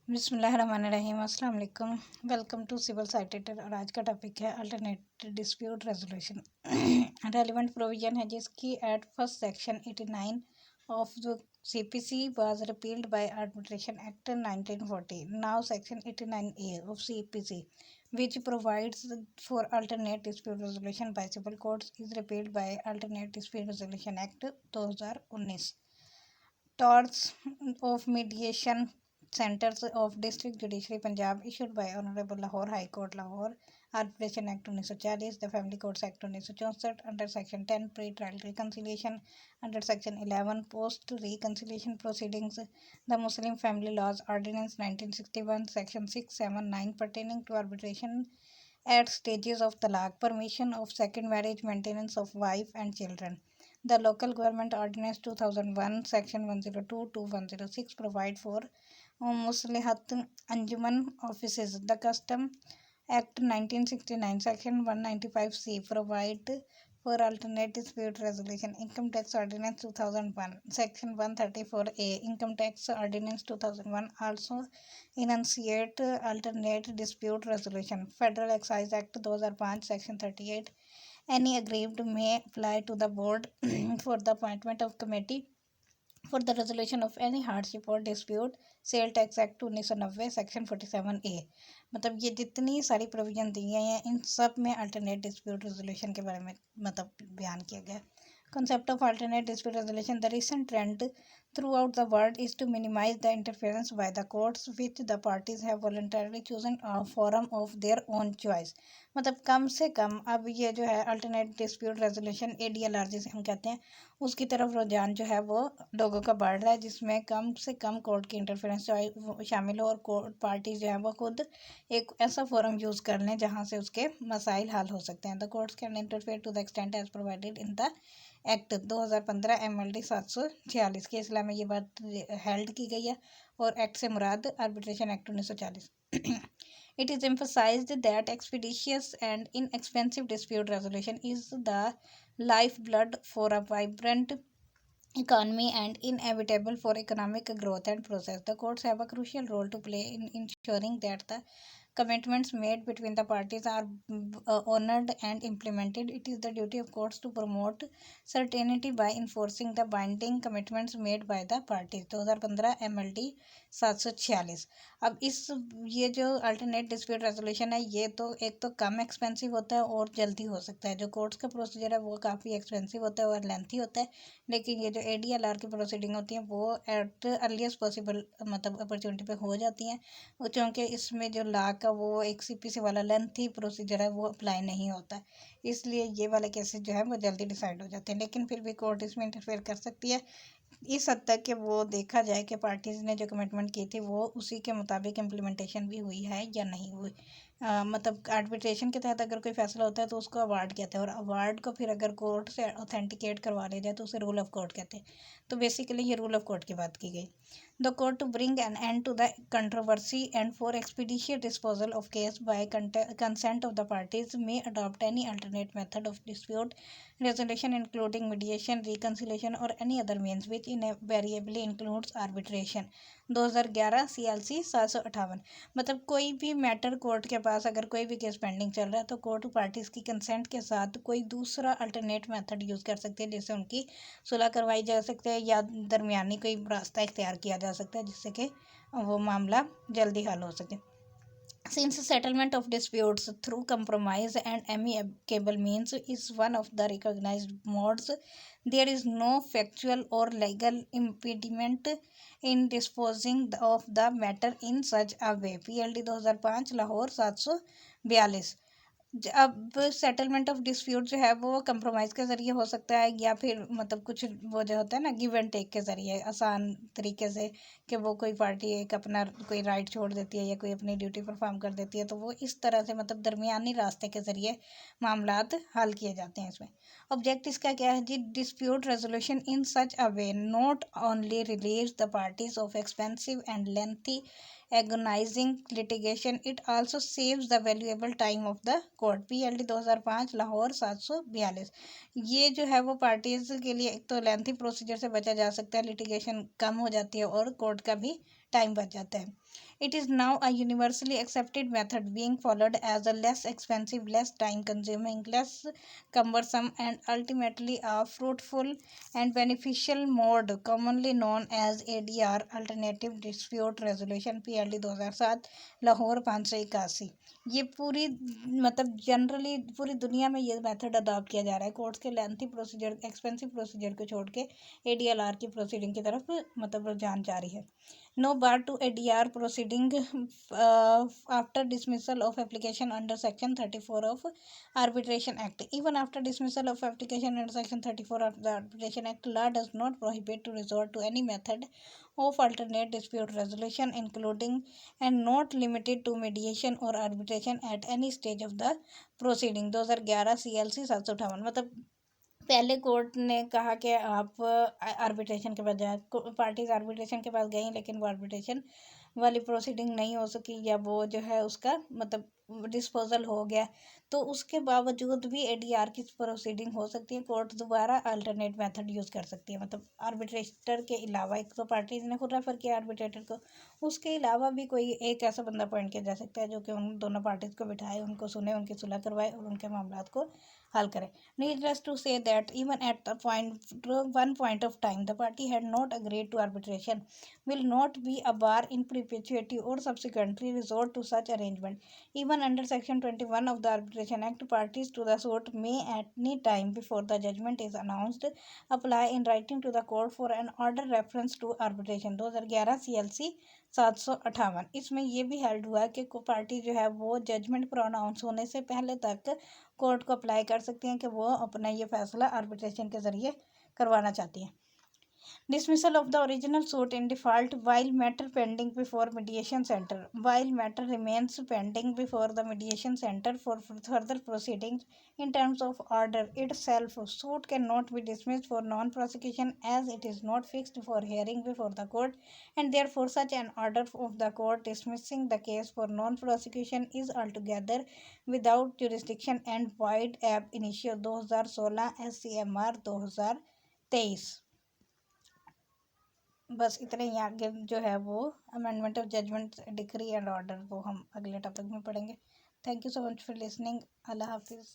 बिस्मिल्लाहिर्रहमानिर्रहीम अस्सलाम वालेकुम। Welcome to civil citator. और आज का टॉपिक है alternate dispute resolution. Relevant provision है जिसकी at first section 89 of the CPC was repealed by arbitration act 1940। Now section 89A of CPC which provides for alternate dispute resolution by civil courts is repealed by alternate dispute resolution act 2019। Torts of Mediation Centers of District Judiciary Punjab issued by Honorable Lahore High Court Lahore, Arbitration Act 1940, the Family Courts Act 1964 under Section 10 Pre-Trial Reconciliation, under Section 11 Post-Reconciliation Proceedings, the Muslim Family Laws Ordinance 1961, Section 6, 7, 9 pertaining to arbitration at stages of talaq, permission of second marriage, maintenance of wife and children. The Local Government Ordinance 2001, Section 102 to 106 provide for Muslihat Anjuman offices. The Custom Act 1969, Section 195C provide for alternate dispute resolution. Income Tax Ordinance 2001, Section 134A, Income Tax Ordinance 2001 also enunciate alternate dispute resolution. Federal Excise Act 2005, Section 38. Any aggrieved may apply to the board for the appointment of committee for the resolution of any hardship or dispute। Sale tax act 1990 section 47A। मतलब ये जितनी सारी provision दी गई हैं इन सब में alternate dispute resolution के बारे में मतलब बयान किया गया है। Concept of alternate dispute resolution. The recent trend throughout the world is to minimize the interference by the courts which the parties have voluntarily chosen a forum of their own choice। मतलब कम से कम अब ये जो है alternate dispute resolution ADLR जिसे हम कहते हैं उसकी तरफ रुझान जो है वो लोगों का बढ़ रहा है जिसमें कम से कम कोर्ट की इंटरफेरेंस शामिल हो और कोर्ट पार्टी जो है वो खुद एक ऐसा फोरम यूज़ कर लें जहाँ से उसके मसाइल हल हो सकते हैं। The courts can interfere to the extent as provided in the act 2015 MLD 746 के इस्लाम में ये बात हेल्ड की गई है और एक्ट से मुराद arbitration act 1940। It is emphasized that expeditious and inexpensive dispute resolution is the lifeblood for a vibrant economy and inevitable for economic growth and process. The courts have a crucial role to play in ensuring that the commitments made between the parties are honored and implemented. It is the duty of courts to promote certainty by enforcing the binding commitments made by the parties। 2015 MLD 746। अब इस ये जो alternate dispute resolution है ये तो एक तो कम expensive होता है और जल्दी हो सकता है। जो कोर्ट्स का प्रोसीजर है वो काफ़ी एक्सपेंसिव होता है और लेंथी होता है, लेकिन ये जो ADLR की प्रोसीडिंग होती हैं वो एट अर्लीस्ट पॉसिबल मतलब अपॉर्चुनिटी पे हो जाती हैं, क्योंकि इसमें जो लॉ का वो एक CPC वाला लेंथी प्रोसीजर है वो अप्लाई नहीं होता है, इसलिए ये वाले केसेस जो है वो जल्दी डिसाइड हो जाते हैं। लेकिन फिर भी कोर्ट इसमें इंटरफेयर कर सकती है इस हद तक कि वो देखा जाए कि पार्टीज़ ने जो कमिटमेंट की थी वो उसी के मुताबिक इम्प्लीमेंटेशन भी हुई है या नहीं हुई। मतलब आर्बिट्रेशन के तहत अगर कोई फैसला होता है तो उसको अवार्ड कहते हैं और अवार्ड को फिर अगर कोर्ट से ऑथेंटिकेट करवा लिया जाए तो उसे रूल ऑफ कोर्ट कहते हैं। तो बेसिकली ये रूल ऑफ कोर्ट की बात की गई। The court to bring an end to the controversy and for expeditious disposal of case by consent of the parties में adopt any alternate method of dispute resolution including mediation, reconciliation or any other means which invariably includes arbitration। 2011 CLC 758। मतलब कोई भी matter court के पास अगर कोई भी case pending चल रहा है तो कोर्ट पार्टीज की कंसेंट के साथ कोई दूसरा अल्टरनेट मेथड यूज़ कर सकते हैं जिससे उनकी सुलह करवाई जा सकती है या दरमियानी कोई रास्ता इख्तियार किया जा सकता है जिससे कि वो मामला जल्दी हल हो सके। Since settlement of disputes through compromise and amicable means is one of the recognized modes, there is no factual or legal impediment in disposing of the matter in such a way। PLD 2005 Lahore 742। अब settlement of dispute जो है वो compromise के ज़रिए हो सकता है या फिर मतलब कुछ वो जो होता है ना गिव एंड टेक के ज़रिए आसान तरीके से कि वो कोई पार्टी एक अपना कोई राइट छोड़ देती है या कोई अपनी ड्यूटी परफॉर्म कर देती है तो वो इस तरह से मतलब दरमियानी रास्ते के ज़रिए मामलात हल किए जाते हैं। इसमें ऑब्जेक्ट इसका क्या है जी? Dispute resolution in such a way not only relieves the parties of expensive and lengthy agonizing litigation, it also saves the valuable time of the court। PLD 2005 Lahore 742। ये जो है वो पार्टीज के लिए एक तो लेंथी प्रोसीजर से बचा जा सकता है, लिटिगेशन कम हो जाती है और कोर्ट का भी टाइम बच जाता है. It is now a universally accepted method being followed as a less expensive, less time consuming, less cumbersome, and ultimately a fruitful and beneficial mode commonly known as ADR, Alternative Dispute Resolution, PLD 2007, Lahore 581. ये पूरी मतलब generally पूरी दुनिया में ये method adopt किया जा रहा है. कोर्ट्स के लेंथी प्रोसीजर, एक्सपेंसिव प्रोसीजर को छोड़ के ADLR की प्रोसीडिंग की तरफ मतलब रुझान जारी है. No bar to ADR proceeding after dismissal of application under Section 34 of Arbitration Act. Even after dismissal of application under Section 34 of the Arbitration Act, law does not prohibit to resort to any method of alternate dispute resolution, including and not limited to mediation or arbitration at any stage of the proceeding. 2011 CLC 758. मतलब पहले court ने कहा कि आप arbitration के बजाय parties arbitration के पास गई, लेकिन वो आर्बिट्रेशन वाली प्रोसीडिंग नहीं हो सकी या वो जो है उसका मतलब डिस्पोजल हो गया, तो उसके बावजूद भी ADR की प्रोसीडिंग हो सकती है. कोर्ट दोबारा अल्टरनेट मेथड यूज़ कर सकती है. मतलब आर्बिट्रेटर के अलावा, एक तो पार्टीज ने खुद रेफर किया आर्बिट्रेटर को, उसके अलावा भी कोई एक ऐसा बंदा अपॉइंट किया जा सकता है जो कि उन दोनों पार्टीज को बिठाए, उनको सुने, उनकी सुलह करवाए और उनके मामला को हल करें. Needless to say that even at one point of time, the party had not agreed to arbitration, will not be a bar in perpetuity or subsequently resort to such arrangement. Even under Section 21 of the Arbitration Act, parties to the suit may at any time before the judgment is announced apply in writing to the court for an order reference to arbitration. 2011 CLC 758. इसमें ये भी held हुआ कि party जो है वो judgement pronounce होने से पहले तक कोर्ट को अप्लाई कर सकती हैं कि वो अपना ये फैसला आर्बिट्रेशन के ज़रिए करवाना चाहती हैं. Dismissal of the original suit in default while matter pending before mediation center. While matter remains pending before the mediation center for further proceedings in terms of order itself, suit cannot be dismissed for non-prosecution as it is not fixed for hearing before the court, and therefore such an order of the court dismissing the case for non-prosecution is altogether without jurisdiction and void ab initio. 2016 SCMR 2023. बस इतने ही. आगे जो है वो amendment of judgment, decree and order वो हम अगले topic में पढ़ेंगे. Thank you so much for listening. अल्लाह हाफिज़.